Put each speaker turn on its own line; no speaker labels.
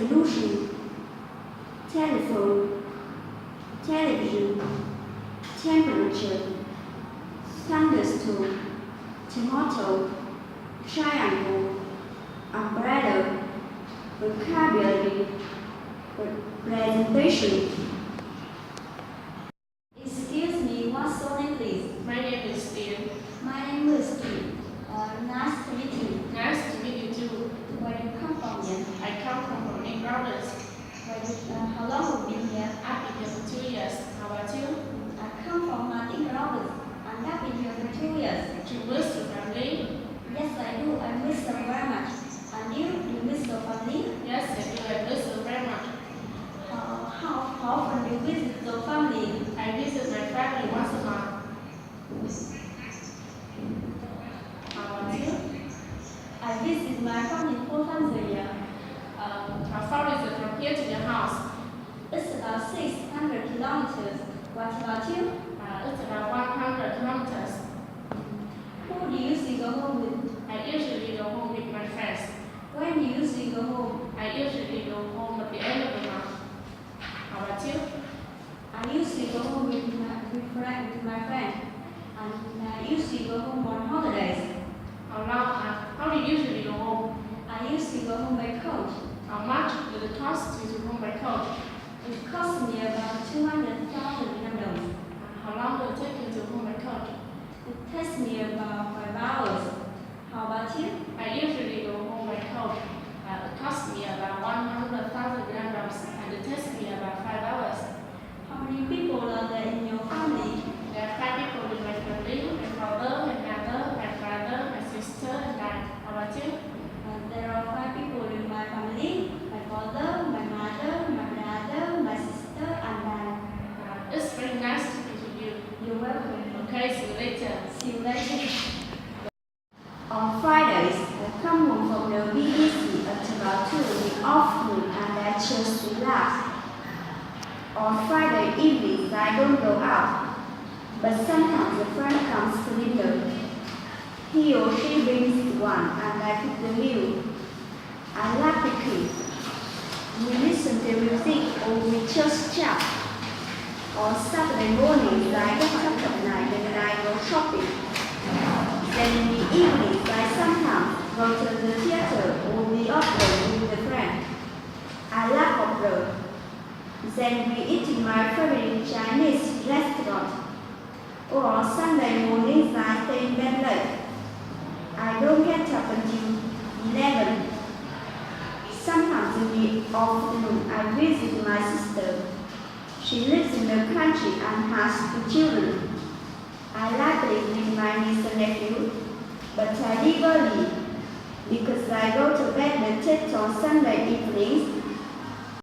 solution, telephone, television, temperature, thunderstorm, tomato, triangle, umbrella, vocabulary, presentation.
Excuse me, what's your name, please?
My name is Steve.
My name is Steve. Nice to meet you.
Nice to meet you too.
Where do you come from here?
I come from Big Brothers.
How long have you been here?
I've been here for 2 years. How about you?
I come from Martin Roberts and I've been here for 2 years.
Do you miss your family?
Yes, I do. I miss them very much. And you? Do you miss your family?
Yes, I do. I miss you very much.
How often do you visit your family?
I visit my family once a month. How about you?
I visit my family 4 times a year.
How far is it from here to your house?
It's about 600 kilometers. What about you?
It's about 100 kilometers.
Who do you usually go home with?
I usually go home with my friends.
When do you usually go home?
I usually go home at the end of the month. How about you?
I usually go home with my friend. And I usually go home on holidays.
How do you usually go home?
I usually go home by coach.
How much will it cost you to go home by coach?
It costs me about 200,000 euros.
How long will it take you to go home by coach?
It takes me about 5 hours. How about you?
I usually go home by coach. It costs me about 100,000 euros and it takes me about 5 hours.
How many people are there in your family?
There are 5 people in my family: my father, my mother, my brother, my sister, and I. How about you?
There are 5 people in my family: my father, my mother, my brother, my sister, and I.
It's very nice to meet you.
You're welcome.
Okay, see you later.
See you later.
On Fridays, I come home from the BBC at about 2 in the afternoon and I just relax. On Friday evenings, I don't go out, but sometimes a friend comes to dinner. He or she brings one and I cook the meal. I like cooking. We listen to music or we just chat. On Saturday mornings, I get up at night and I go shopping. Then in the evenings, I sometimes go to the theater or the opera with a friend. I love opera. Then we eat in my favorite Chinese restaurant. Or on Sunday mornings, I stay in bed late. I don't get up until 11. Sometimes in the afternoon, I visit my sister. She lives in the country and has 2 children. I like living with my niece and nephew, but I leave early because I go to bed late on Sunday evenings